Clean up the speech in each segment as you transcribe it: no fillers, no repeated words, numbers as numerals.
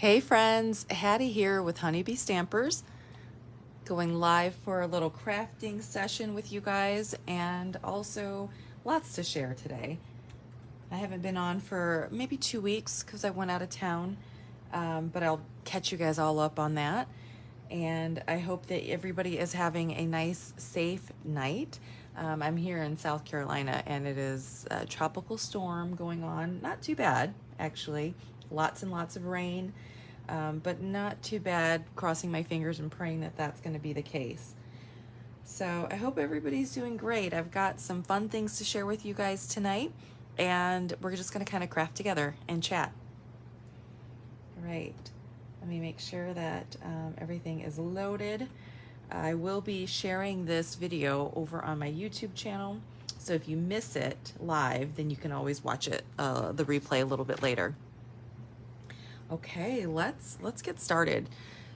Hey friends, Hattie here with Honeybee Stampers, going live for a little crafting session with you guys and also lots to share today. I haven't been on for maybe 2 weeks because I went out of town, but I'll catch you guys all up on that. And I hope that everybody is having a nice, safe night. I'm here in South Carolina and it is a tropical storm going on. Not too bad, actually. Lots and lots of rain, but not too bad. Crossing my fingers and praying that that's going to be the case. So I hope everybody's doing great. I've got some fun things to share with you guys tonight, and we're just going to kind of craft together and chat. All right. Let me make sure that everything is loaded. I will be sharing this video over on my YouTube channel. So if you miss it live, then you can always watch it, the replay a little bit later. Okay, let's get started.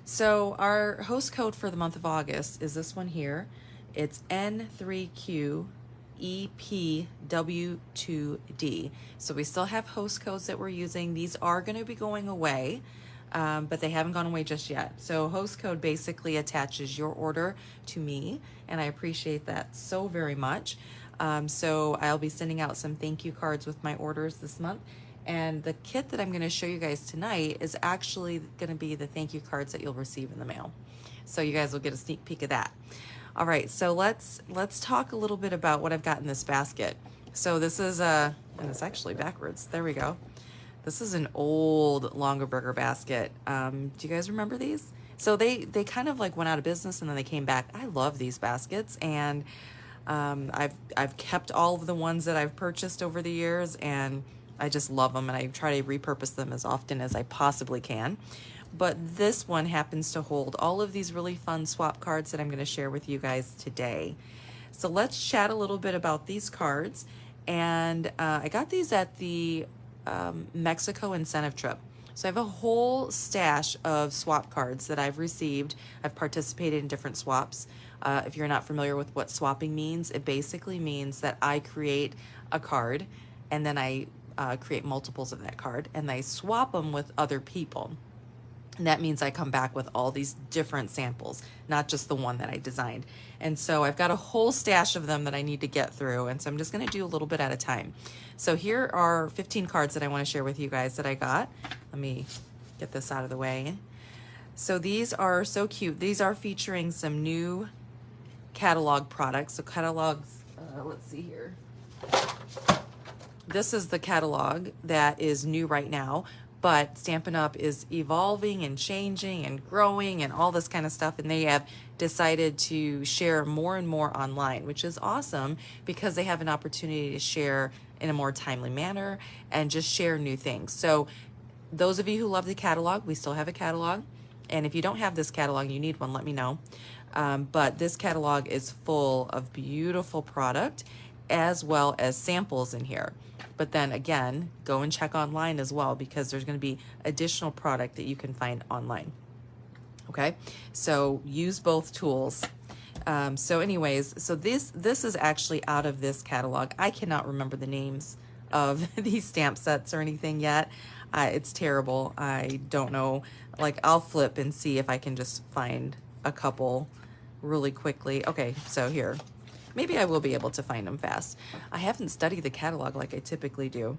So our host code for the month of August is this one here. It's N3QEPW2D. So we still have host codes that we're using. These are going to be going away, but they haven't gone away just yet. So host code basically attaches your order to me, and I appreciate that so very much. So I'll be sending out some thank you cards with my orders this month. And the kit that I'm going to show you guys tonight is actually going to be the thank you cards that you'll receive in the mail. So you guys will get a sneak peek of that. All right, so let's talk a little bit about what I've got in this basket. So this is and it's actually backwards. There we go. This is an old Longaberger basket. Do you guys remember these? So they kind of like went out of business and then they came back. I love these baskets, and I've kept all of the ones that I've purchased over the years, and I just love them, and I try to repurpose them as often as I possibly can. But this one happens to hold all of these really fun swap cards that I'm going to share with you guys today. So let's chat a little bit about these cards. And I got these at the Mexico incentive trip. So I have a whole stash of swap cards that I've received. I've participated in different swaps. If you're not familiar with what swapping means, it basically means that I create a card and then I create multiples of that card and I swap them with other people. And that means I come back with all these different samples, not just the one that I designed. And so I've got a whole stash of them that I need to get through. And so I'm just going to do a little bit at a time. So here are 15 cards that I want to share with you guys that I got. Let me get this out of the way. So these are so cute. These are featuring some new catalog products. So catalogs, let's see here. This is the catalog that is new right now, but Stampin' Up! Is evolving and changing and growing and all this kind of stuff, and they have decided to share more and more online, which is awesome because they have an opportunity to share in a more timely manner and just share new things. So those of you who love the catalog, we still have a catalog, and if you don't have this catalog, you need one, let me know. But this catalog is full of beautiful product as well as samples in here. But then again, go and check online as well because there's going to be additional product that you can find online. Okay, so use both tools. So anyways, so this is actually out of this catalog. I cannot remember the names of these stamp sets or anything yet. It's terrible. I don't know. Like, I'll flip and see if I can just find a couple really quickly. Okay, so here. Maybe I will be able to find them fast. I haven't studied the catalog like I typically do.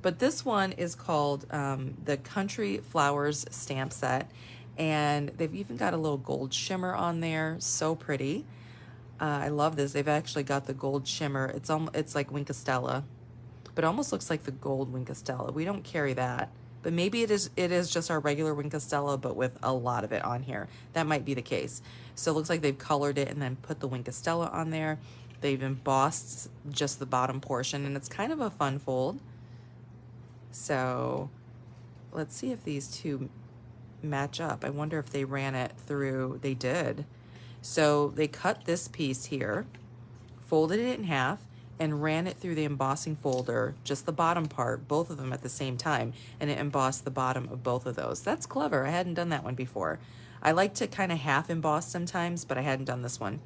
But this one is called the Country Flowers Stamp Set. And they've even got a little gold shimmer on there. So pretty. I love this. They've actually got the gold shimmer. It's like Wink of Stella. But it almost looks like the gold Wink of Stella. We don't carry that. But maybe it is just our regular Wink of Stella, but with a lot of it on here. That might be the case. So it looks like they've colored it and then put the Wink of Stella on there. They've embossed just the bottom portion, and it's kind of a fun fold. So let's see if these two match up. I wonder if they ran it through. They did. So they cut this piece here, folded it in half, and ran it through the embossing folder, just the bottom part, both of them at the same time, and it embossed the bottom of both of those. That's clever. I hadn't done that one before. I like to kind of half emboss sometimes, but I hadn't done this one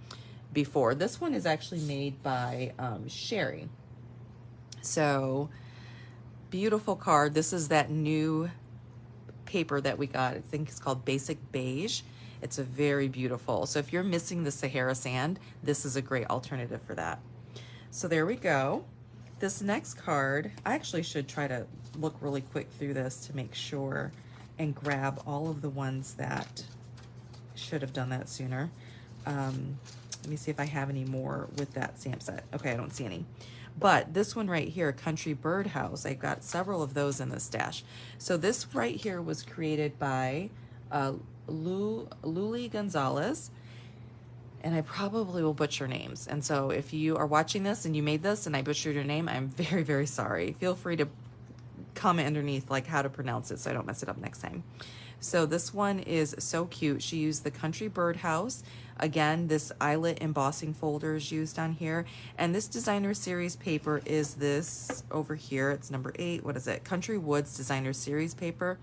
before. This one is actually made by Sherry. So beautiful card. This is that new paper that we got. I think it's called Basic Beige. It's a very beautiful. So if you're missing the Sahara sand, this is a great alternative for that. So there we go. This next card, I actually should try to look really quick through this to make sure and grab all of the ones that should have done that sooner. Let me see if I have any more with that stamp set. Okay, I don't see any. But this one right here, Country Birdhouse, I got several of those in the stash. So this right here was created by Luli Gonzalez, and I probably will butcher names. And so if you are watching this and you made this and I butchered your name, I'm very, very sorry. Feel free to comment underneath like how to pronounce it so I don't mess it up next time. So this one is so cute. She used the Country Birdhouse. Again, this eyelet embossing folder is used on here. And this designer series paper is this over here. It's number 8. What is it? Country Woods designer series paper.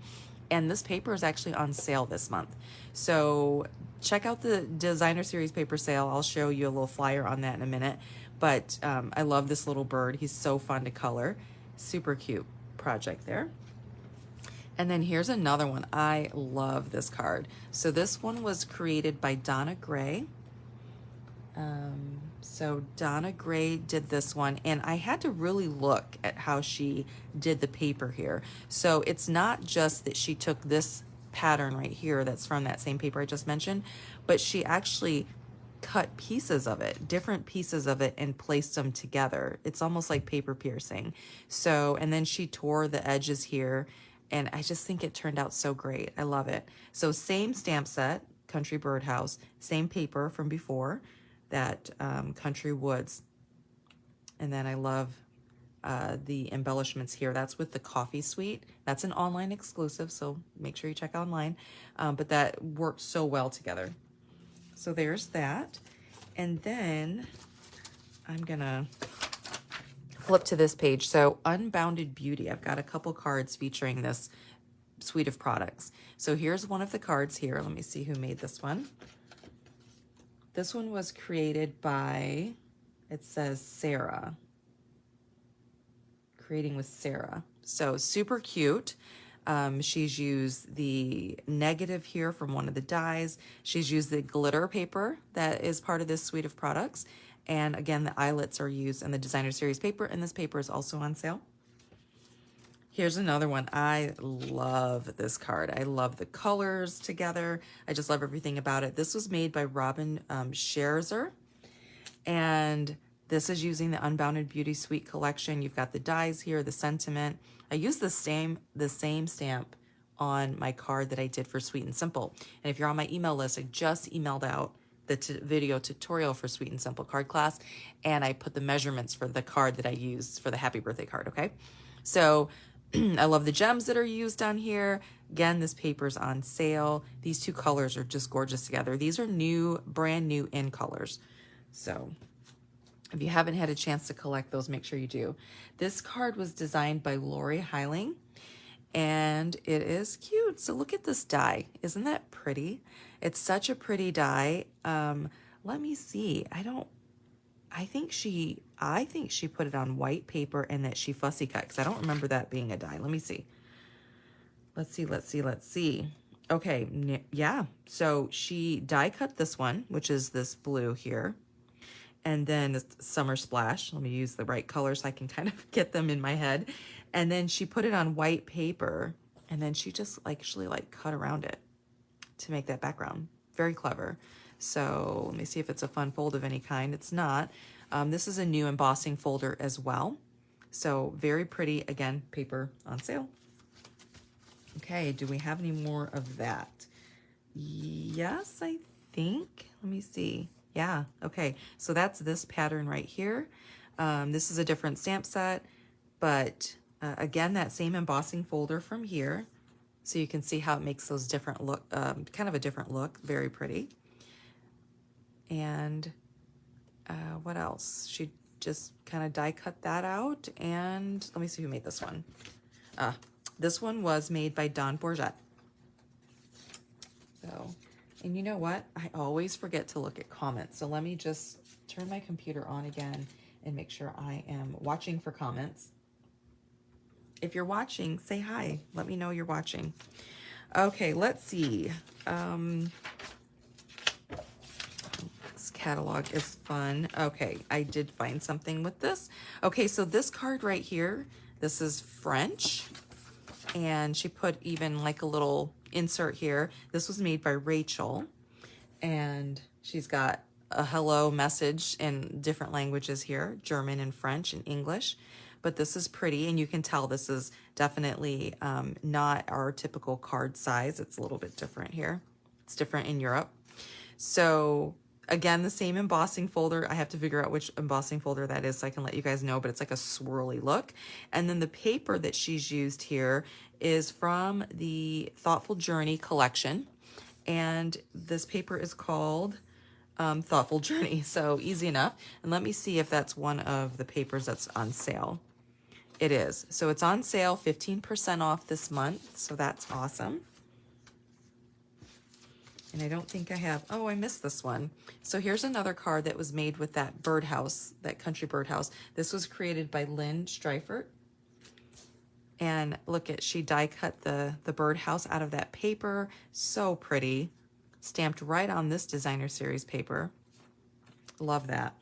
And this paper is actually on sale this month. So check out the designer series paper sale. I'll show you a little flyer on that in a minute. But I love this little bird. He's so fun to color. Super cute project there. And then here's another one. I love this card. So this one was created by Donna Gray. So Donna Gray did this one, and I had to really look at how she did the paper here. So it's not just that she took this pattern right here that's from that same paper I just mentioned, but she actually cut pieces of it, different pieces of it, and placed them together. It's almost like paper piercing. So, and then she tore the edges here, and I just think it turned out so great. I love it. So same stamp set, Country Birdhouse, same paper from before, that Country Woods. And then I love the embellishments here. That's with the coffee suite. That's an online exclusive, so make sure you check online. But that works so well together. So there's that. And then I'm gonna flip to this page. So Unbounded Beauty. I've got a couple cards featuring this suite of products. So here's one of the cards here. Let me see who made this one. This one was created by, it says Sarah. Creating with Sarah. So super cute. She's used the negative here from one of the dies. She's used the glitter paper that is part of this suite of products. And again, the eyelets are used in the designer series paper, and this paper is also on sale. Here's another one. I love this card. I love the colors together. I just love everything about it. This was made by Robin Scherzer, and this is using the Unbounded Beauty Suite collection. You've got the dies here, the sentiment. I used the same stamp on my card that I did for Sweet and Simple. And if you're on my email list, I just emailed out the video tutorial for Sweet and Simple card class, and I put the measurements for the card that I used for the happy birthday card, okay? So I love the gems that are used on here. Again, this paper's on sale. These two colors are just gorgeous together. These are new, brand new in colors. So if you haven't had a chance to collect those, make sure you do. This card was designed by Lori Heiling, and it is cute. So look at this die. Isn't that pretty? It's such a pretty die. Let me see. I think she put it on white paper and that she fussy cut, because I don't remember that being a die. Let me see. Let's see. Okay, yeah. So she die cut this one, which is this blue here. And then the Summer Splash. Let me use the right color so I can kind of get them in my head. And then she put it on white paper, and then she just actually cut around it to make that background. Very clever. So let me see if it's a fun fold of any kind. It's not. This is a new embossing folder as well. So very pretty. Again, paper on sale. Okay, do we have any more of that? Yes, I think. Let me see. Yeah, okay. So that's this pattern right here. This is a different stamp set, but again, that same embossing folder from here. So you can see how it makes those different look, kind of a different look. Very pretty. And what else? She just kind of die cut that out. And let me see who made this one. This one was made by Don Bourget. So, and you know what? I always forget to look at comments. So let me just turn my computer on again and make sure I am watching for comments. If you're watching, say hi. Let me know you're watching. Okay, let's see. This catalog is fun. Okay, I did find something with this. Okay, so this card right here, this is French. And she put even like a little insert here. This was made by Rachel. And she's got a hello message in different languages here, German and French and English. But this is pretty, and you can tell this is definitely not our typical card size. It's a little bit different here. It's different in Europe. So again, the same embossing folder. I have to figure out which embossing folder that is so I can let you guys know, but it's like a swirly look. And then the paper that she's used here is from the Thoughtful Journey collection. And this paper is called Thoughtful Journey. So easy enough. And let me see if that's one of the papers that's on sale. It is. So it's on sale, 15% off this month. So that's awesome. And I don't think I have, oh, I missed this one. So here's another card that was made with that birdhouse, that country birdhouse. This was created by Lynn Streifert. And look at, she die cut the birdhouse out of that paper. So pretty. Stamped right on this designer series paper. Love that.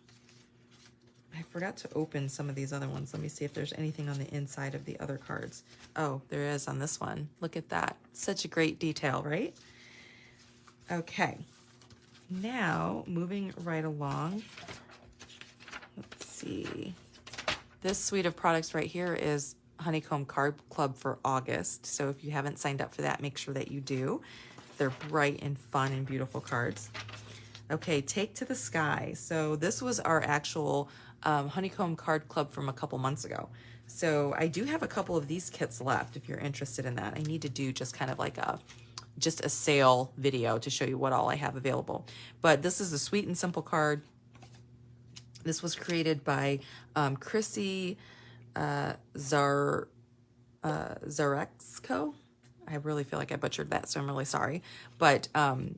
I forgot to open some of these other ones. Let me see if there's anything on the inside of the other cards. Oh, there is on this one. Look at that. Such a great detail, right? Okay. Now, moving right along. Let's see. This suite of products right here is Honeycomb Card Club for August. So if you haven't signed up for that, make sure that you do. They're bright and fun and beautiful cards. Okay, Take to the Sky. So this was our actual Honeycomb Card Club from a couple months ago. So I do have a couple of these kits left if you're interested in that. I need to do just kind of like just a sale video to show you what all I have available. But this is a sweet and simple card. This was created by Chrissy Zarexko. I really feel like I butchered that, so I'm really sorry. But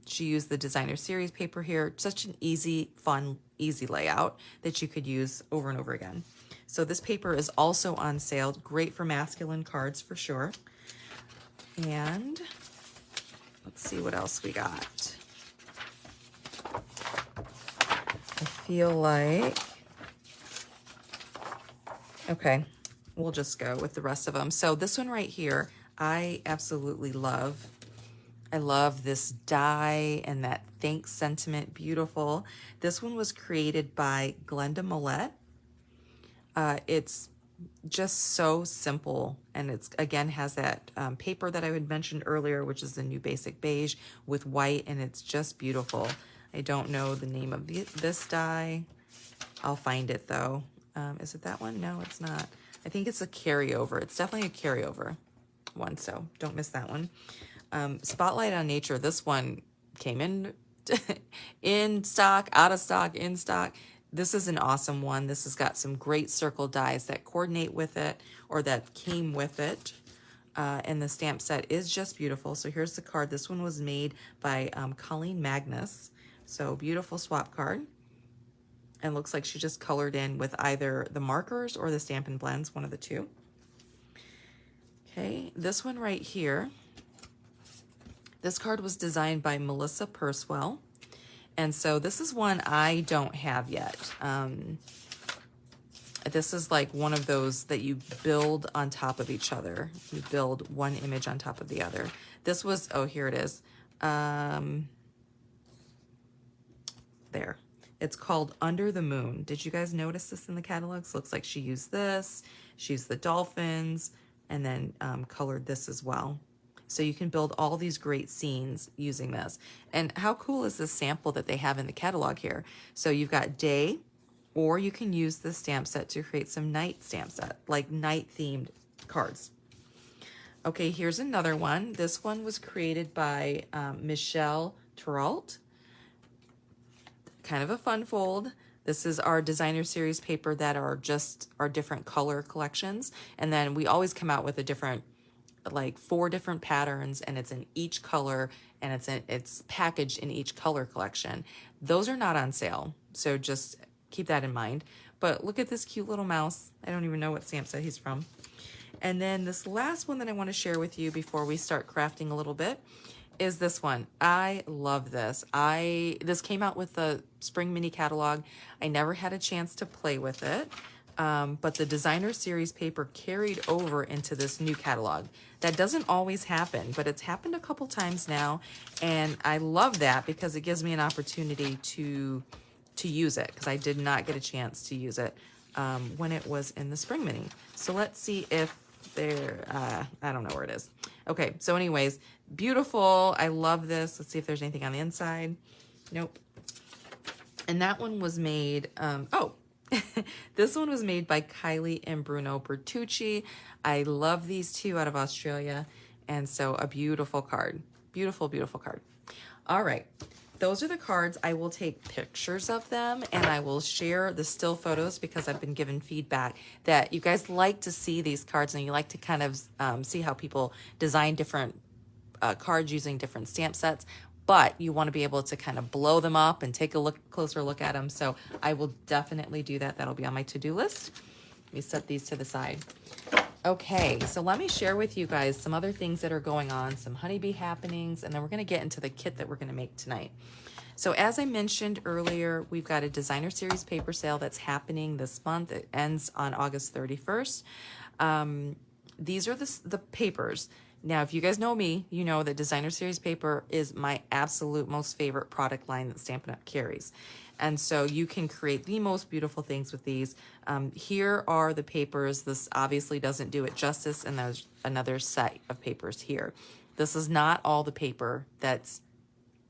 she used the designer series paper here. Such an easy, fun, easy layout that you could use over and over again. So this paper is also on sale. Great for masculine cards for sure. And let's see what else we got. I feel like, okay, we'll just go with the rest of them. So this one right here, I absolutely love. I love this die and that thanks sentiment, beautiful. This one was created by Glenda Millette. It's just so simple, and it's again has that paper that I had mentioned earlier, which is the new basic beige with white, and it's just beautiful. I don't know the name of this die. I'll find it though. Is it that one? No, it's not. I think it's a carryover. It's definitely a carryover one, so don't miss that one. Spotlight on Nature. This one came in in stock, out of stock, in stock. This is an awesome one. This has got some great circle dies that coordinate with it or that came with it. And the stamp set is just beautiful. So here's the card. This one was made by Colleen Magnus. So beautiful swap card. And looks like she just colored in with either the markers or the Stampin' Blends, one of the two. Okay, this one right here. This card was designed by Melissa Purswell. And so this is one I don't have yet. This is like one of those that you build on top of each other. You build one image on top of the other. This was, oh, here it is. There. It's called Under the Moon. Did you guys notice this in the catalogs? Looks like she used this. She used the dolphins and then colored this as well. So you can build all these great scenes using this. And how cool is this sample that they have in the catalog here? So you've got day, or you can use the stamp set to create some night stamp set, like night themed cards. Okay, here's another one. This one was created by Michelle Turalt. Kind of a fun fold. This is our designer series paper that are just our different color collections. And then we always come out with a different, like 4 different patterns, and it's in each color, and it's packaged in each color collection. Those are not on sale, so just keep that in mind. But look at this cute little mouse. I don't even know what stamp set he's from. And then this last one that I want to share with you before we start crafting a little bit is this one. I love this. This came out with the spring mini catalog. I never had a chance to play with it, but the designer series paper carried over into this new catalog. That doesn't always happen, but it's happened a couple times now, and I love that because it gives me an opportunity to use it, because I did not get a chance to use it when it was in the spring mini. So let's see if I don't know where it is. Okay, so anyways, beautiful. I love this. Let's see if there's anything on the inside. Nope. And that one was made, this one was made by Kylie and Bruno Bertucci. I love these two out of Australia. And so a beautiful card. Beautiful, beautiful card. All right. Those are the cards. I will take pictures of them and I will share the still photos, because I've been given feedback that you guys like to see these cards and you like to kind of see how people design different cards using different stamp sets, but you want to be able to kind of blow them up and take a closer look at them. So I will definitely do that. That'll be on my to-do list. Let me set these to the side. Okay, so let me share with you guys some other things that are going on, some Honeybee Happenings, and then we're going to get into the kit that we're going to make tonight. So as I mentioned earlier, we've got a designer series paper sale that's happening this month. It ends on August 31st. These are the papers. Now, if you guys know me, you know that designer series paper is my absolute most favorite product line that Stampin' Up! Carries. And so you can create the most beautiful things with these. Here are the papers. This obviously doesn't do it justice, and there's another set of papers here. This is not all the paper that's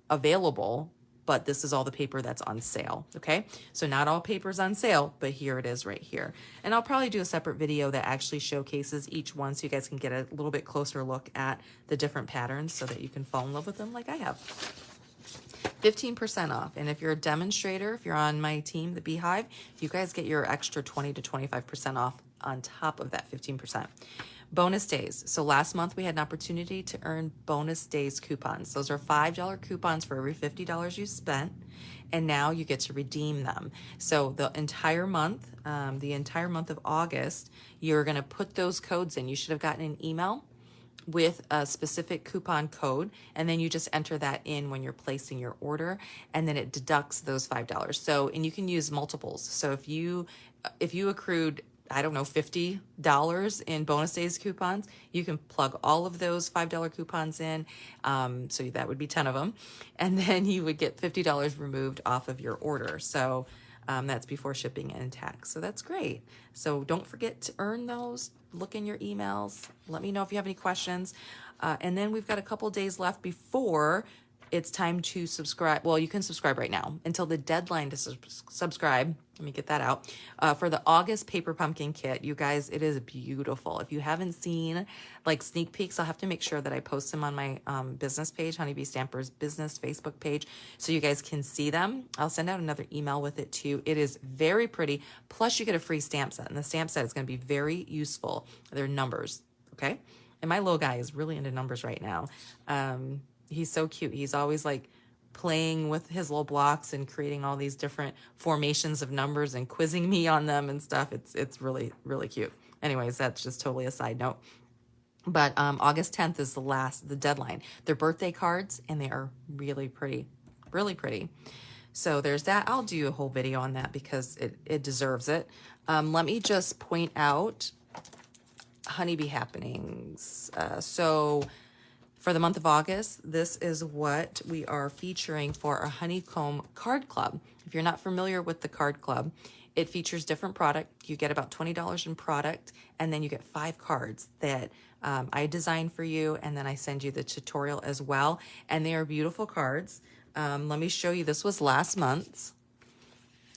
available, but this is all the paper that's on sale, okay? So not all paper's on sale, but here it is right here. And I'll probably do a separate video that actually showcases each one so you guys can get a little bit closer look at the different patterns so that you can fall in love with them like I have. 15% off. And if you're a demonstrator, if you're on my team, the Beehive, you guys get your extra 20 to 25% off on top of that 15%. Bonus days. So last month we had an opportunity to earn bonus days coupons. Those are $5 coupons for every $50 you spent. And now you get to redeem them. So the entire month of August, you're going to put those codes in. You should have gotten an email with a specific coupon code, and then you just enter that in when you're placing your order, and then it deducts those $5. So, and you can use multiples. So if you accrued, I don't know, $50 in bonus days coupons, you can plug all of those $5 coupons in. So that would be 10 of them. And then you would get $50 removed off of your order. So that's before shipping and tax. So that's great. So don't forget to earn those. Look in your emails. Let me know if you have any questions. And then we've got a couple days left before it's time to subscribe. Well, you can subscribe right now until the deadline to subscribe. Let me get that out. For the August Paper Pumpkin Kit, you guys, it is beautiful. If you haven't seen like sneak peeks, I'll have to make sure that I post them on my business page, Honeybee Stampers business Facebook page, so you guys can see them. I'll send out another email with it too. It is very pretty. Plus you get a free stamp set, and the stamp set is going to be very useful. They're numbers, okay? And my little guy is really into numbers right now. He's so cute. He's always like playing with his little blocks and creating all these different formations of numbers and quizzing me on them and stuff. It's really, really cute. Anyways, that's just totally a side note. But August 10th is the deadline. They're birthday cards, and they are really pretty, really pretty. So there's that. I'll do a whole video on that because it deserves it. Let me just point out Honeybee Happenings. So for the month of August, this is what we are featuring for our Honeycomb Card Club. If you're not familiar with the Card Club, it features different product. You get about $20 in product, and then you get 5 cards that I design for you, and then I send you the tutorial as well. And they are beautiful cards. Let me show you. This was last month's.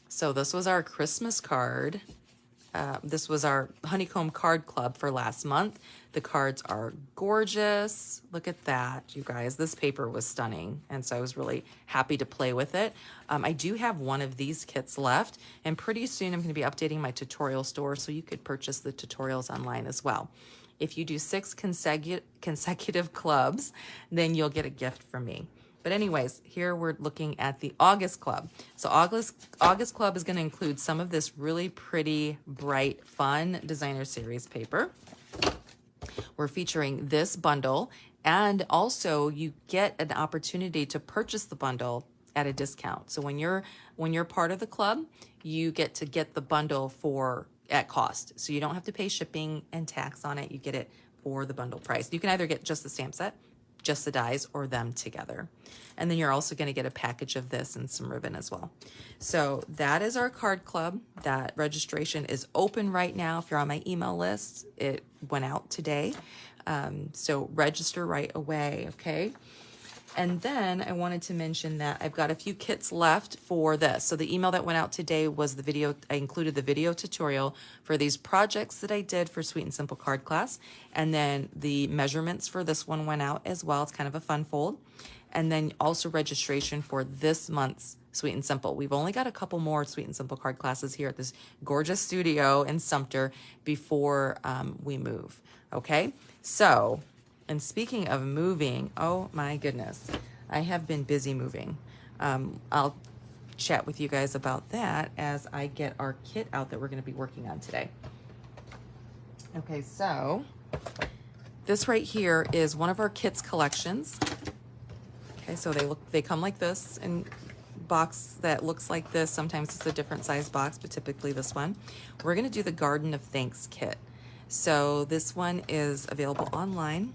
So this was our Christmas card. This was our Honeycomb Card Club for last month. The cards are gorgeous. Look at that, you guys. This paper was stunning, and so I was really happy to play with it. I do have one of these kits left, and pretty soon I'm going to be updating my tutorial store, so you could purchase the tutorials online as well. If you do 6 consecutive clubs, then you'll get a gift from me. But anyways, here we're looking at the August Club. So August Club is going to include some of this really pretty, bright, fun designer series paper. We're featuring this bundle, and also you get an opportunity to purchase the bundle at a discount. So when you're part of the club, you get to get the bundle for at cost. So you don't have to pay shipping and tax on it. You get it for the bundle price. You can either get just the stamp set, just the dies, or them together. And then you're also going to get a package of this and some ribbon as well. So that is our card club. That registration is open right now. If you're on my email list, it went out today. So register right away, okay? And then I wanted to mention that I've got a few kits left for this. So the email that went out today was the video. I included the video tutorial for these projects that I did for Sweet and Simple card class. And then the measurements for this one went out as well. It's kind of a fun fold. And then also registration for this month's Sweet and Simple. We've only got a couple more Sweet and Simple card classes here at this gorgeous studio in Sumter before we move. Okay, so, and speaking of moving, oh my goodness, I have been busy moving. I'll chat with you guys about that as I get our kit out that we're going to be working on today. Okay, so this right here is one of our kits collections. Okay, so they come like this in box that looks like this. Sometimes it's a different size box, but typically this one. We're going to do the Garden of Thanks kit. So this one is available online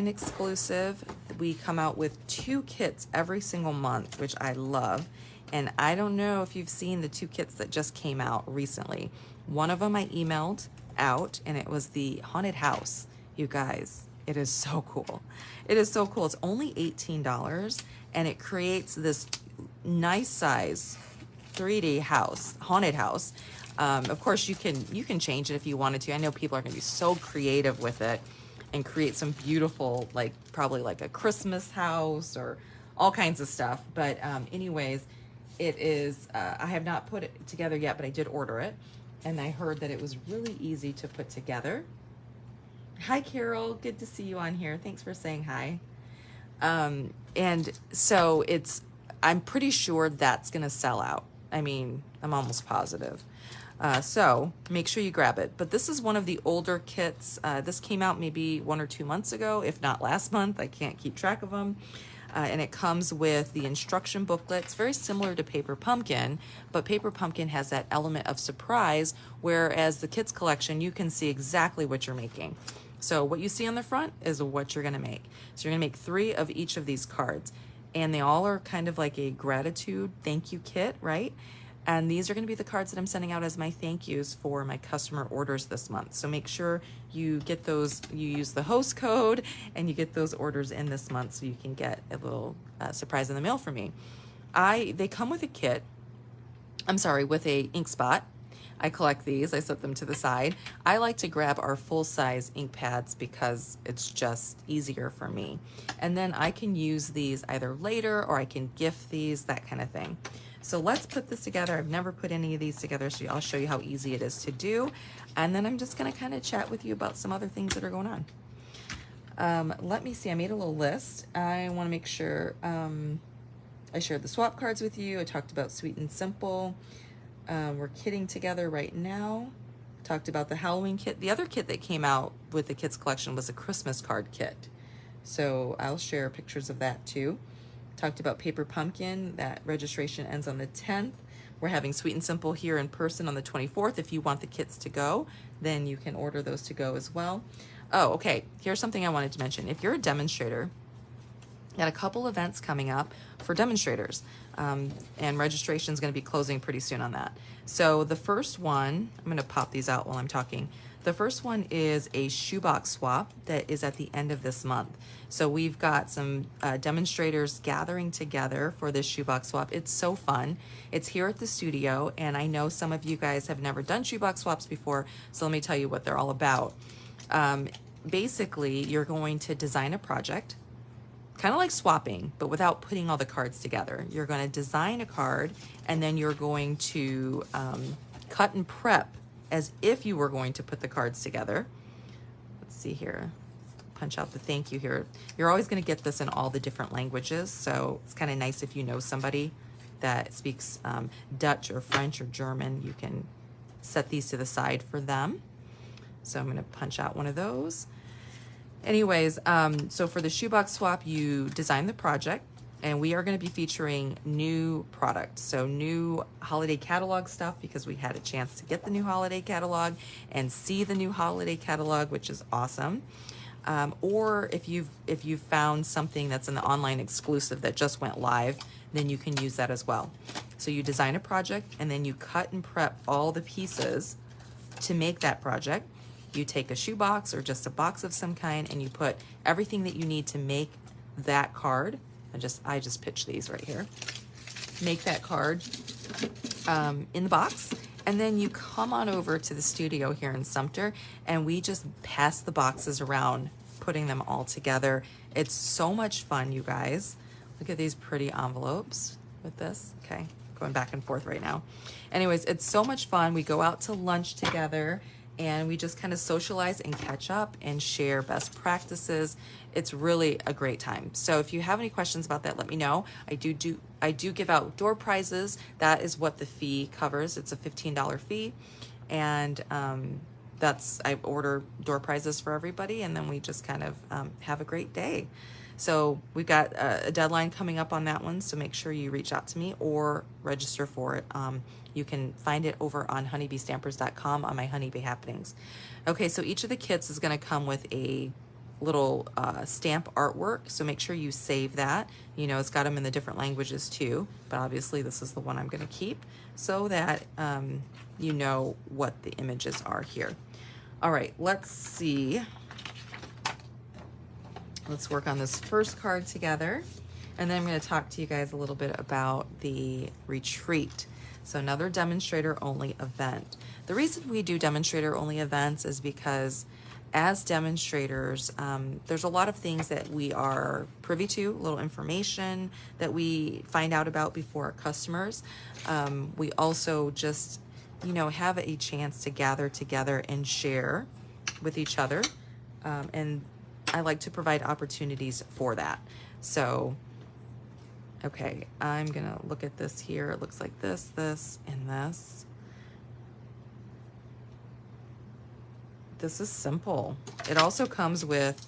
exclusive. We come out with 2 kits every single month, which I love. And I don't know if you've seen the 2 kits that just came out recently. One of them I emailed out, and it was the haunted house. You guys, it is so cool. It is so cool. It's only $18, and it creates this nice size 3D house, haunted house. Of course, you can change it if you wanted to. I know people are going to be so creative with it and create some beautiful, like probably like a Christmas house or all kinds of stuff. But anyways, it is, I have not put it together yet, but I did order it. And I heard that it was really easy to put together. Hi, Carol. Good to see you on here. Thanks for saying hi. And so I'm pretty sure that's going to sell out. I mean, I'm almost positive. So make sure you grab it. But this is one of the older kits. This came out maybe 1 or 2 months ago, if not last month. I can't keep track of them. And it comes with the instruction booklet. It's very similar to Paper Pumpkin, but Paper Pumpkin has that element of surprise, whereas the kits collection, you can see exactly what you're making. So what you see on the front is what you're going to make. So you're going to make 3 of each of these cards. And they all are kind of like a gratitude thank you kit, right? And these are going to be the cards that I'm sending out as my thank yous for my customer orders this month. So make sure you get those, you use the host code, and you get those orders in this month so you can get a little surprise in the mail from me. They come with a kit, with a ink spot. I collect these, I set them to the side. I like to grab our full-size ink pads because it's just easier for me. And then I can use these either later or I can gift these, that kind of thing. So let's put this together. I've never put any of these together, so I'll show you how easy it is to do. And then I'm just gonna kind of chat with you about some other things that are going on. Let me see, I made a little list. I wanna make sure I shared the swap cards with you. I talked about Sweet and Simple. We're kitting together right now. Talked about the Halloween kit. The other kit that came out with the kids collection was a Christmas card kit. So I'll share pictures of that too. Talked about Paper Pumpkin. That registration ends on the 10th. We're having Sweet and Simple here in person on the 24th. If you want the kits to go, then you can order those to go as well. Oh, okay. Here's something I wanted to mention. If you're a demonstrator, got a couple events coming up for demonstrators, and registration is going to be closing pretty soon on that. So the first one, I'm going to pop these out while I'm talking. The first one is a shoebox swap that is at the end of this month. So we've got some demonstrators gathering together for this shoebox swap. It's so fun. It's here at the studio, and I know some of you guys have never done shoebox swaps before, so let me tell you what they're all about. Basically, you're going to design a project, kind of like swapping, but without putting all the cards together. You're going to design a card, and then you're going to cut and prep as if you were going to put the cards together. Let's see here. Punch out the thank you here. You're always going to get this in all the different languages, so it's kind of nice if you know somebody that speaks Dutch or French or German. You can set these to the side for them. So I'm going to punch out one of those. Anyways, so for the shoebox swap, you design the project, and we are going to be featuring new product. So new holiday catalog stuff, because we had a chance to get the new holiday catalog and see the new holiday catalog, which is awesome. Or if you've found something that's an online exclusive that just went live, then you can use that as well. So you design a project, and then you cut and prep all the pieces to make that project. You take a shoebox or just a box of some kind, and you put everything that you need to make that card. I just pitched these right here. Make that card in the box, and then you come on over to the studio here in Sumter, and we just pass the boxes around, putting them all together. It's so much fun, you guys. Look at these pretty envelopes with this. Okay, going back and forth right now. Anyways, it's so much fun. We go out to lunch together, and we just kind of socialize and catch up and share best practices. It's really a great time. So if you have any questions about that, let me know. I do give out door prizes. That is what the fee covers. It's a $15 fee, and I order door prizes for everybody, and then we just kind of have a great day. So we've got a deadline coming up on that one, so make sure you reach out to me or register for it. You can find it over on honeybeestampers.com on my Honeybee Happenings. Okay, so each of the kits is going to come with a little stamp artwork, so make sure you save that. You know, it's got them in the different languages too, but obviously this is the one I'm going to keep so that you know what the images are here. All right, let's see. Let's work on this first card together, and then I'm going to talk to you guys a little bit about the retreat. So another demonstrator only event. The reason we do demonstrator only events is because as demonstrators, there's a lot of things that we are privy to, a little information that we find out about before our customers. We also just, have a chance to gather together and share with each other. And I like to provide opportunities for that. So, okay, I'm gonna look at this here. It looks like this, and this. This is simple. It also comes with,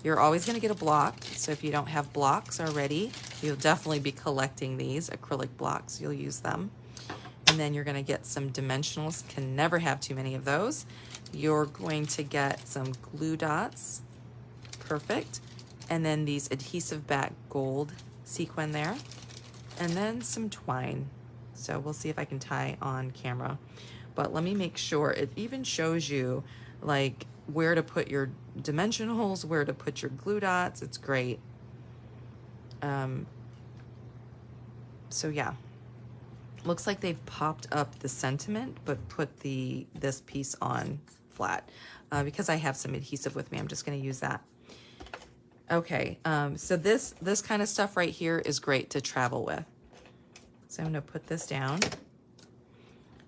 you're always gonna get a block. So if you don't have blocks already, you'll definitely be collecting these acrylic blocks. You'll use them. And then you're gonna get some dimensionals. Can never have too many of those. You're going to get some glue dots. Perfect. And then these adhesive back gold sequin there. And then some twine. So we'll see if I can tie on camera. But let me make sure. It even shows you like where to put your dimensionals, where to put your glue dots. It's great. So yeah. Looks like they've popped up the sentiment, but put this piece on flat. Because I have some adhesive with me, I'm just going to use that. Okay, so this kind of stuff right here is great to travel with. So I'm going to put this down.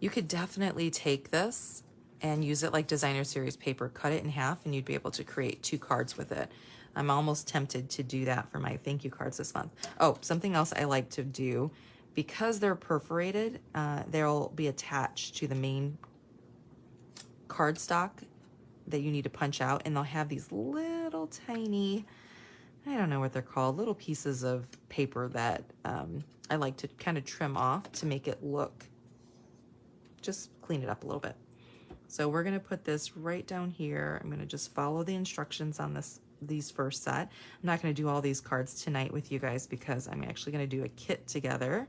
You could definitely take this and use it like designer series paper, cut it in half, and you'd be able to create 2 cards with it. I'm almost tempted to do that for my thank you cards this month. Oh, something else I like to do, because they're perforated, they'll be attached to the main cardstock that you need to punch out, and they'll have these little tiny, I don't know what they're called, little pieces of paper that I like to kind of trim off to make it look, just clean it up a little bit. So we're gonna put this right down here. I'm gonna just follow the instructions on these first set. I'm not gonna do all these cards tonight with you guys because I'm actually gonna do a kit together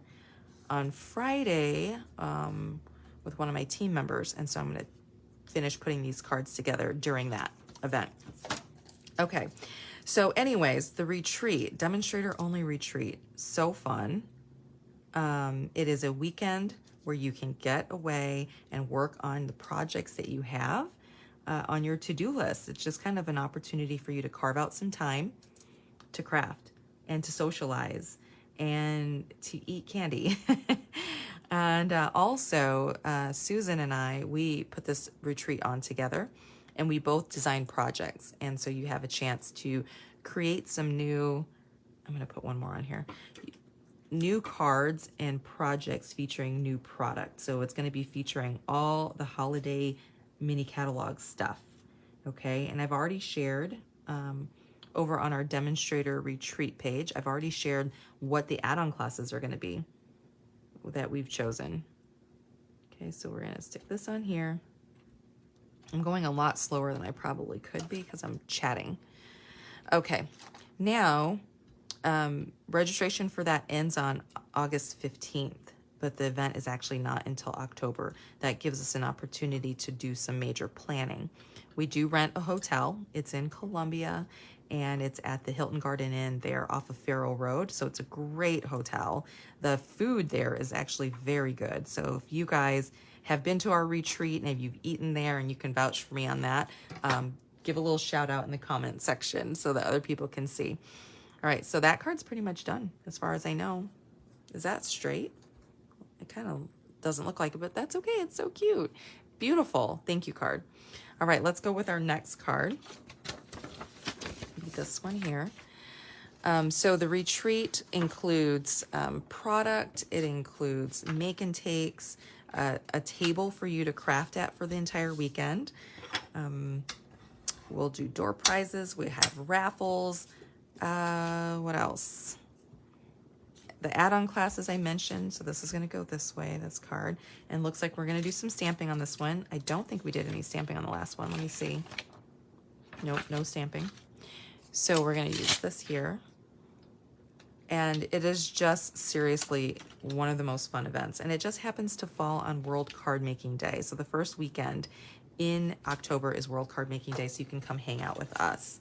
on Friday with one of my team members. And so I'm gonna finish putting these cards together during that event. Okay, so anyways, the retreat, demonstrator only retreat, so fun. It is a weekend where you can get away and work on the projects that you have on your to-do list. It's just kind of an opportunity for you to carve out some time to craft and to socialize and to eat candy. And also, Susan and I, we put this retreat on together, and we both design projects. And so you have a chance to create some new, I'm going to put one more on here, new cards and projects featuring new products. So it's going to be featuring all the holiday mini catalog stuff. Okay, and I've already shared over on our demonstrator retreat page, I've already shared what the add-on classes are going to be that we've chosen. Okay, so we're going to stick this on here. I'm going a lot slower than I probably could be because I'm chatting. Okay, now registration for that ends on August 15th, but the event is actually not until October. That gives us an opportunity to do some major planning. We do rent a hotel. It's in Columbia, and it's at the Hilton Garden Inn there off of Farrell Road. So it's a great hotel. The food there is actually very good. So if you guys have been to our retreat and if you've eaten there and you can vouch for me on that, give a little shout out in the comment section so that other people can see. All right, so that card's pretty much done as far as I know. Is that straight? It kind of doesn't look like it, but that's okay. It's so cute. Beautiful. Thank you, card. All right, let's go with our next card. This one here. So the retreat includes product. It includes make and takes, a table for you to craft at for the entire weekend. We'll do door prizes. We have raffles. What else? The add-on classes I mentioned. So this is going to go this way, this card. And looks like we're going to do some stamping on this one. I don't think we did any stamping on the last one. Let me see. Nope, no stamping. So we're going to use this here. And it is just seriously one of the most fun events. And it just happens to fall on World Card Making Day. So the first weekend in October is World Card Making Day. So you can come hang out with us.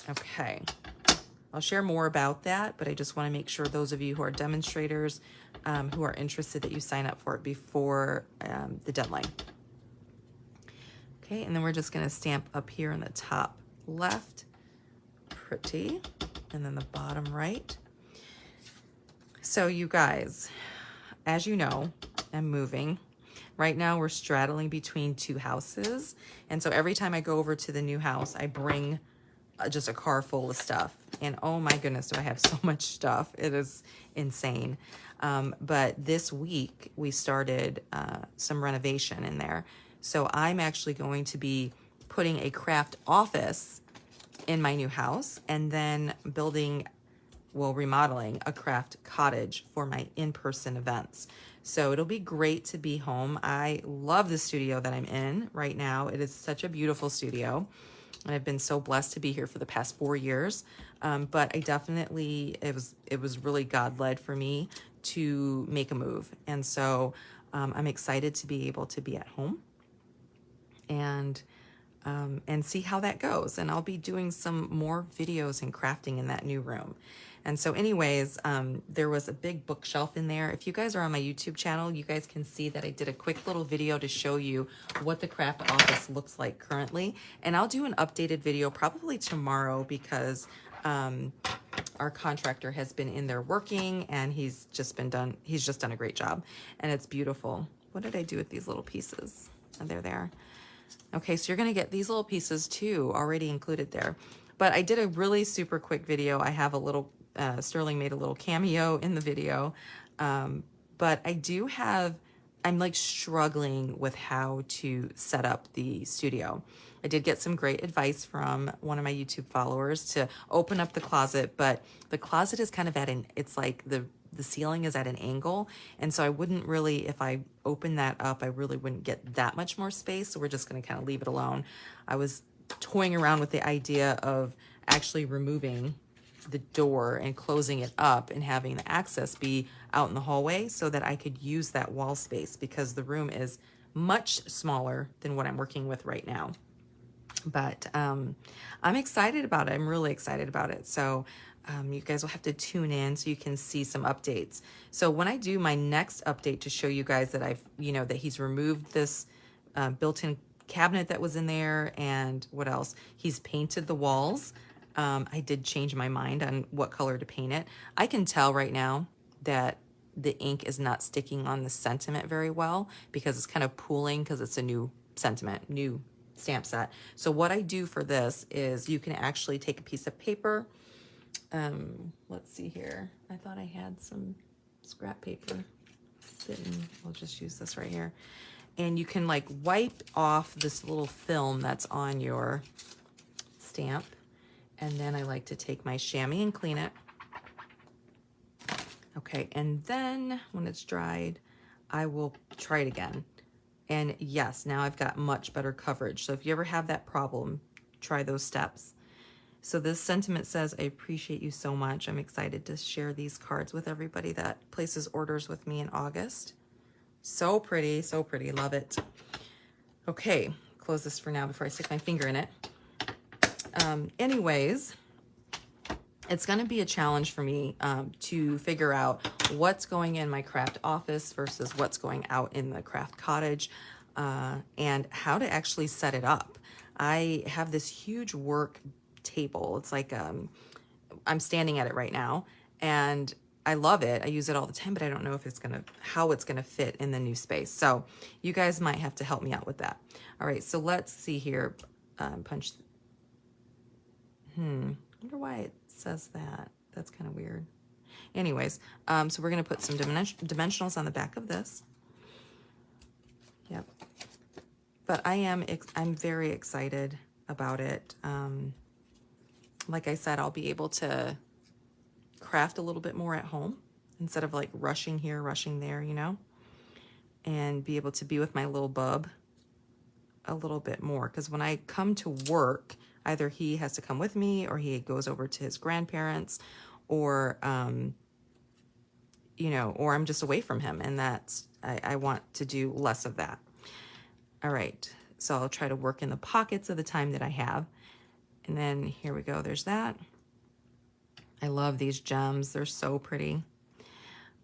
Okay. I'll share more about that, but I just want to make sure those of you who are demonstrators who are interested that you sign up for it before the deadline. Okay, and then we're just going to stamp up here in the top left. Pretty. And then the bottom right. So you guys, as you know, I'm moving. Right now we're straddling between two houses. And so every time I go over to the new house, I bring just a car full of stuff. And oh my goodness, do I have so much stuff. It is insane. But this week we started some renovation in there. So I'm actually going to be putting a craft office in my new house and then remodeling a craft cottage for my in-person events. So it'll be great to be home. I love the studio that I'm in right now. It is such a beautiful studio. And I've been so blessed to be here for the past 4 years. But I definitely, it was really God-led for me to make a move. And so I'm excited to be able to be at home and see how that goes. And I'll be doing some more videos and crafting in that new room. And so anyways, there was a big bookshelf in there. If you guys are on my YouTube channel, you guys can see that I did a quick little video to show you what the craft office looks like currently. And I'll do an updated video probably tomorrow because our contractor has been in there working and he's just done a great job and it's beautiful. What did I do with these little pieces? Oh, they're there. Okay, so you're going to get these little pieces too already included there. But I did a really super quick video. I have a little, Sterling made a little cameo in the video. But I'm like struggling with how to set up the studio. I did get some great advice from one of my YouTube followers to open up the closet, but the closet is kind of it's like the ceiling is at an angle. And so I wouldn't really, if I open that up, I really wouldn't get that much more space. So we're just going to kind of leave it alone. I was toying around with the idea of actually removing the door and closing it up and having the access be out in the hallway so that I could use that wall space because the room is much smaller than what I'm working with right now. But I'm excited about it. I'm really excited about it. So you guys will have to tune in so you can see some updates. So when I do my next update to show you guys that that he's removed this built-in cabinet that was in there and what else? He's painted the walls. I did change my mind on what color to paint it. I can tell right now that the ink is not sticking on the sentiment very well because it's kind of pooling because it's a new stamp set. So what I do for this is you can actually take a piece of paper. Let's see here. I thought I had some scrap paper sitting. We'll just use this right here. And you can like wipe off this little film that's on your stamp. And then I like to take my chamois and clean it. Okay, and then when it's dried, I will try it again. And yes, now I've got much better coverage. So if you ever have that problem, try those steps. So this sentiment says, I appreciate you so much. I'm excited to share these cards with everybody that places orders with me in August. So pretty, love it. Okay, close this for now before I stick my finger in it. Anyways, it's gonna be a challenge for me to figure out what's going in my craft office versus what's going out in the craft cottage, and how to actually set it up. I have this huge work table. It's like, I'm standing at it right now, and I love it. I use it all the time, but I don't know if it's how it's gonna fit in the new space. So you guys might have to help me out with that. All right, so let's see here. Punch. I wonder why it says that. That's kind of weird. Anyways, so we're gonna put some dimensionals on the back of this. Yep. But I'm very excited about it. Like I said, I'll be able to craft a little bit more at home instead of like rushing here, rushing there, you know, and be able to be with my little bub a little bit more. Because when I come to work, either he has to come with me or he goes over to his grandparents, or, you know, or I'm just away from him. And I want to do less of that. All right. So I'll try to work in the pockets of the time that I have. And then here we go. There's that. I love these gems. They're so pretty.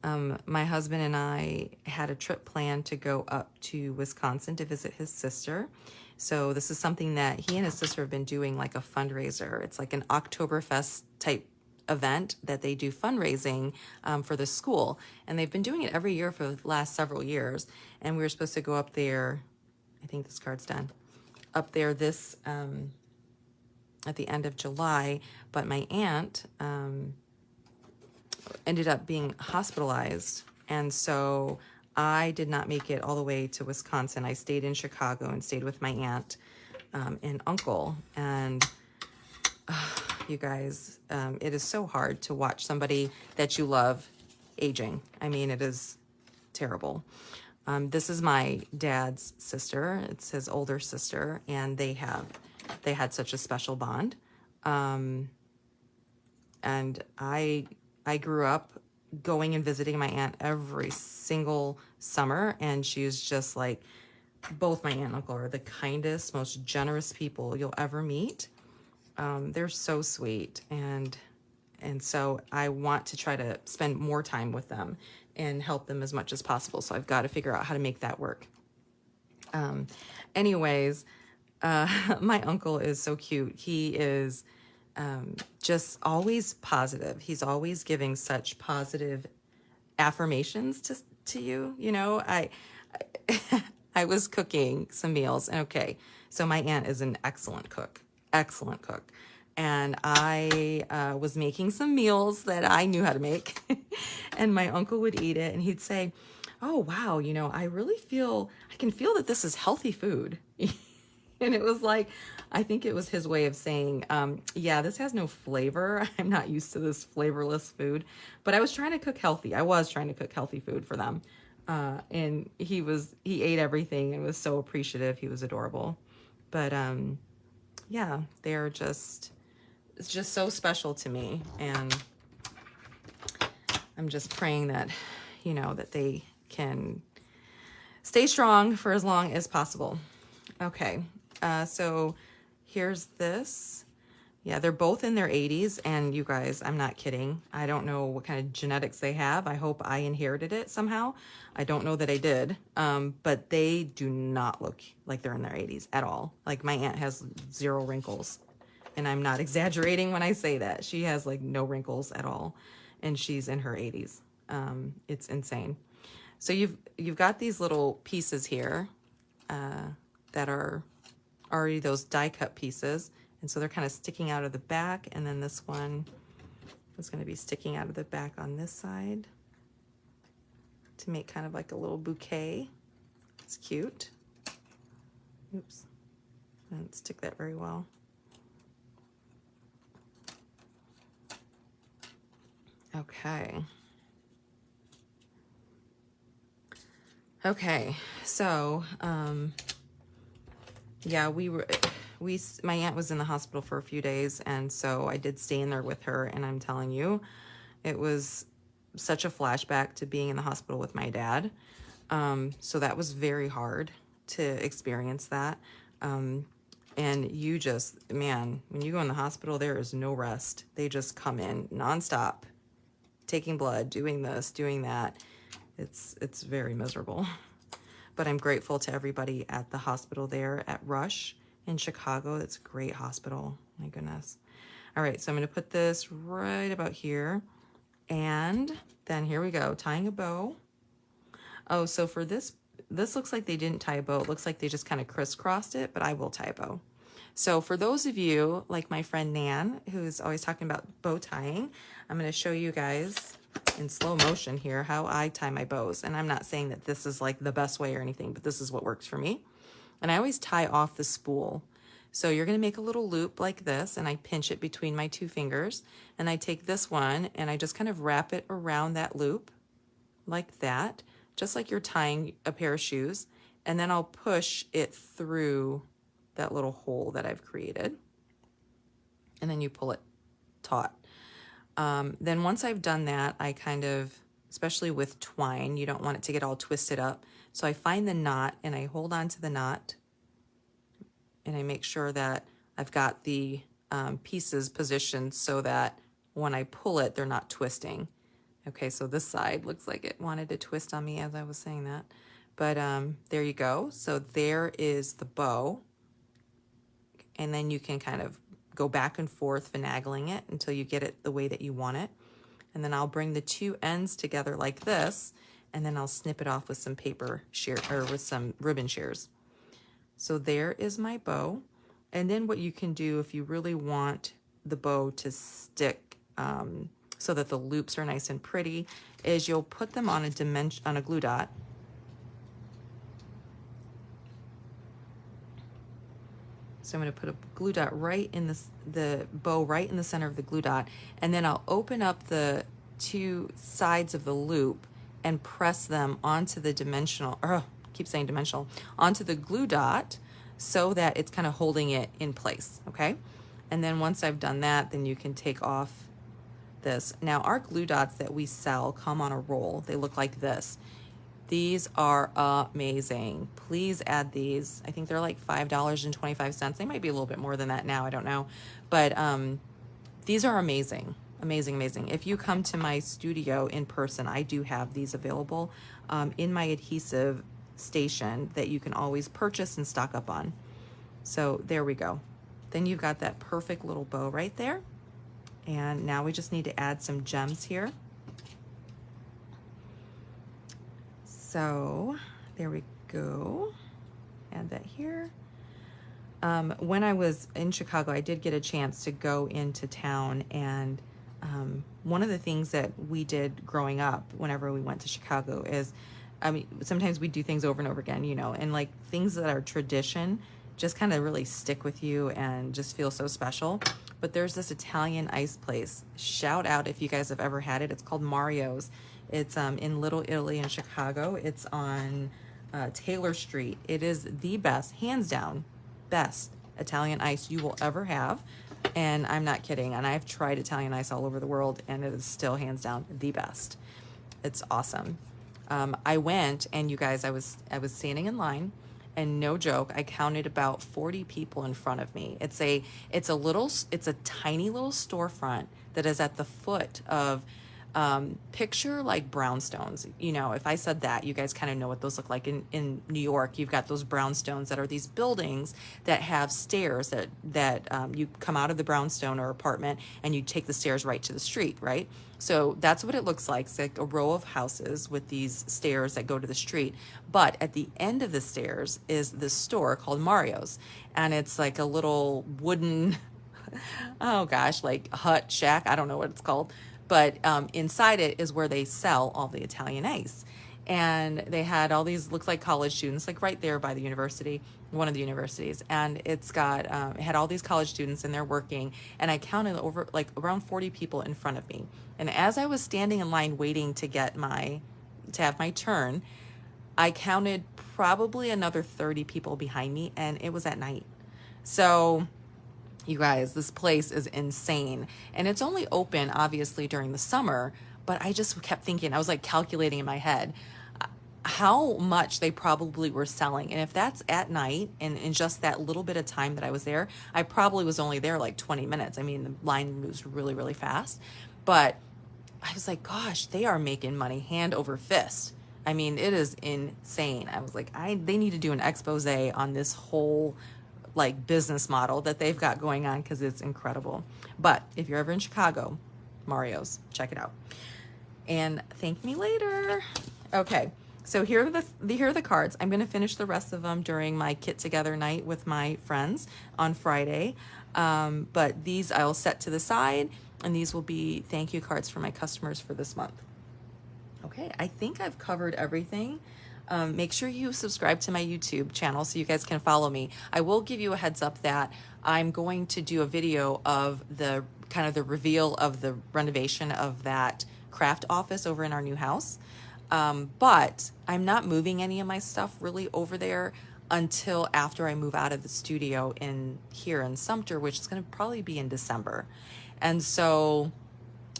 My husband and I had a trip planned to go up to Wisconsin to visit his sister. So this is something that he and his sister have been doing, like a fundraiser. It's like an Oktoberfest type event that they do fundraising for the school. And they've been doing it every year for the last several years. And we were supposed to go up there. I think this card's done. Up there this at the end of July, but my aunt ended up being hospitalized, and so I did not make it all the way to Wisconsin. I stayed in Chicago and stayed with my aunt and uncle, and you guys, it is so hard to watch somebody that you love aging. I mean, it is terrible. This is my dad's sister. It's his older sister, and they had such a special bond. And I grew up going and visiting my aunt every single summer, and she was just like, both my aunt and uncle are the kindest, most generous people you'll ever meet. They're so sweet, and so I want to try to spend more time with them and help them as much as possible. So I've got to figure out how to make that work. Anyways, my uncle is so cute. He is just always positive. He's always giving such positive affirmations to you. You know, I was cooking some meals, and okay, so my aunt is an excellent cook. And I was making some meals that I knew how to make, and my uncle would eat it, and he'd say, "Oh, wow, you know, I can feel that this is healthy food." And it was like, I think it was his way of saying, yeah, this has no flavor. I'm not used to this flavorless food, but I was trying to cook healthy. I was trying to cook healthy food for them. And he ate everything and was so appreciative. He was adorable. But, yeah, it's just so special to me. And I'm just praying that, you know, that they can stay strong for as long as possible. Okay. So here's this. Yeah, they're both in their 80s, and you guys, I'm not kidding. I don't know what kind of genetics they have. I hope I inherited it somehow. I don't know that I did, but they do not look like they're in their 80s at all. Like, my aunt has 0 wrinkles, and I'm not exaggerating when I say that. She has like no wrinkles at all, and she's in her 80s. It's insane. So you've got these little pieces here that are already those die cut pieces, and so they're kind of sticking out of the back, and then this one is going to be sticking out of the back on this side to make kind of like a little bouquet. It's cute. Oops, I didn't stick that very well. Okay. Okay, so, yeah, my aunt was in the hospital for a few days, and so I did stay in there with her, and I'm telling you, it was such a flashback to being in the hospital with my dad. So that was very hard to experience that. And you just, man, when you go in the hospital, there is no rest. They just come in nonstop, taking blood, doing this, doing that. It's very miserable. But I'm grateful to everybody at the hospital there at Rush in Chicago. It's a great hospital. My goodness. All right, so I'm going to put this right about here. And then here we go, tying a bow. Oh, so for this looks like they didn't tie a bow. It looks like they just kind of crisscrossed it, but I will tie a bow. So for those of you like my friend Nan, who's always talking about bow tying, I'm going to show you guys in slow motion here how I tie my bows. And I'm not saying that this is like the best way or anything, but this is what works for me. And I always tie off the spool. So you're going to make a little loop like this, and I pinch it between my two fingers, and I take this one and I just kind of wrap it around that loop like that, just like you're tying a pair of shoes, and then I'll push it through that little hole that I've created, and then you pull it taut. Then once I've done that, I kind of, especially with twine, you don't want it to get all twisted up. So I find the knot and I hold on to the knot, and I make sure that I've got the pieces positioned so that when I pull it, they're not twisting. Okay, so this side looks like it wanted to twist on me as I was saying that. But there you go. So there is the bow. And then you can kind of go back and forth finagling it until you get it the way that you want it. And then I'll bring the two ends together like this, and then I'll snip it off with some paper shear, or with some ribbon shears. So there is my bow. And then what you can do if you really want the bow to stick so that the loops are nice and pretty is you'll put them on a glue dot. So I'm going to put a glue dot right in the bow right in the center of the glue dot, and then I'll open up the two sides of the loop and press them onto the onto the glue dot so that it's kind of holding it in place, okay? And then once I've done that, then you can take off this. Now our glue dots that we sell come on a roll. They look like this. These are amazing. Please add these. I think they're like $5.25. They might be a little bit more than that now, I don't know. But these are amazing, amazing, amazing. If you come to my studio in person, I do have these available in my adhesive station that you can always purchase and stock up on. So there we go. Then you've got that perfect little bow right there. And now we just need to add some gems here. So there we go. Add that here. When I was in Chicago, I did get a chance to go into town, and one of the things that we did growing up whenever we went to Chicago is, I mean, sometimes we do things over and over again, you know, and like things that are tradition just kind of really stick with you and just feel so special. But there's this Italian ice place. Shout out if you guys have ever had it. It's called Mario's. It's in Little Italy in Chicago. It's on Taylor Street. It is the best, hands down, best Italian ice you will ever have. And I'm not kidding. And I've tried Italian ice all over the world, and it is still hands down the best. It's awesome. I went, and you guys, I was standing in line, and no joke, I counted about 40 people in front of me. It's a tiny little storefront that is at the foot of picture like brownstones. You know, if I said that, you guys kind of know what those look like. In New York, you've got those brownstones that are these buildings that have stairs that you come out of the brownstone or apartment and you take the stairs right to the street, right? So that's what it looks like. It's like a row of houses with these stairs that go to the street. But at the end of the stairs is this store called Mario's. And it's like a little wooden, oh gosh, like hut, shack, I don't know what it's called. But inside it is where they sell all the Italian ice. and they had all these, looks like college students, like right there by the university, one of the universities, and it's got it had all these college students, and they're working, and I counted over like around 40 people in front of me. And as I was standing in line waiting to have my turn, I counted probably another 30 people behind me, and it was at night. So you guys, this place is insane. And it's only open, obviously, during the summer, but I just kept thinking, I was like calculating in my head how much they probably were selling. And if that's at night and in just that little bit of time that I was there, I probably was only there like 20 minutes. I mean, the line moves really, really fast. But I was like, gosh, they are making money hand over fist. I mean, it is insane. I was like, they need to do an expose on this whole like business model that they've got going on, because it's incredible. But if you're ever in Chicago, Mario's, check it out. And thank me later. Okay, so here are the cards. I'm going to finish the rest of them during my Get Together night with my friends on Friday. But these I'll set to the side, and these will be thank you cards for my customers for this month. Okay, I think I've covered everything. Make sure you subscribe to my YouTube channel so you guys can follow me. I will give you a heads up that I'm going to do a video of the kind of the reveal of the renovation of that craft office over in our new house. But I'm not moving any of my stuff really over there until after I move out of the studio here in Sumter, which is going to probably be in December. And so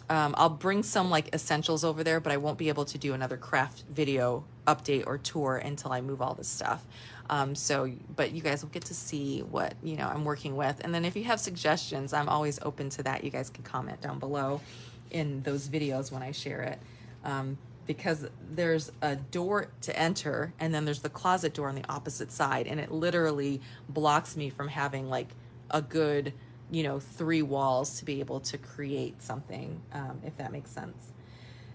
I'll bring some like essentials over there, but I won't be able to do another craft video update or tour until I move all this stuff. But you guys will get to see what, I'm working with. And then if you have suggestions, I'm always open to that. You guys can comment down below in those videos when I share it. Because there's a door to enter, and then there's the closet door on the opposite side, and it literally blocks me from having like a good 3 walls to be able to create something, if that makes sense.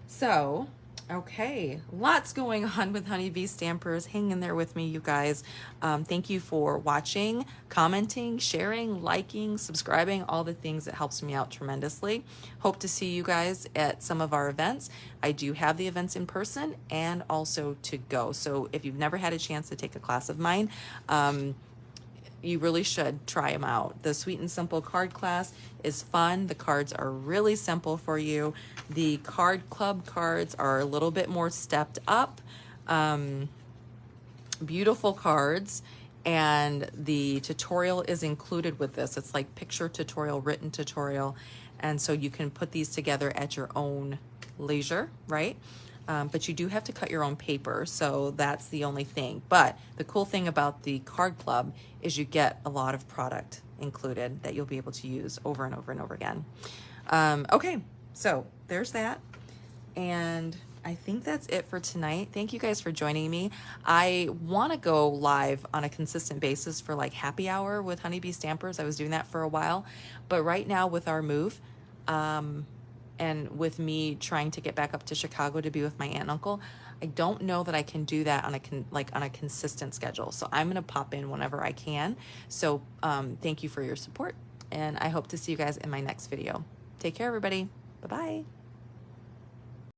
So, okay, lots going on with Honeybee Stampers. Hang in there with me, you guys. Thank you for watching, commenting, sharing, liking, subscribing, all the things that helps me out tremendously. Hope to see you guys at some of our events. I do have the events in person and also to go. So if you've never had a chance to take a class of mine, you really should try them out. The Sweet and Simple card class is fun. The cards are really simple for you. The card club cards are a little bit more stepped up. Beautiful cards. And the tutorial is included with this. It's like picture tutorial, written tutorial. And so you can put these together at your own leisure, right? But you do have to cut your own paper, so that's the only thing. But the cool thing about the card club is you get a lot of product included that you'll be able to use over and over and over again. Okay, so there's that. And I think that's it for tonight. Thank you guys for joining me. I want to go live on a consistent basis for like happy hour with Honeybee Stampers. I was doing that for a while. But right now with our move, and with me trying to get back up to Chicago to be with my aunt and uncle, I don't know that I can do that on a consistent schedule. So I'm going to pop in whenever I can. So thank you for your support, and I hope to see you guys in my next video. Take care, everybody. Bye-bye.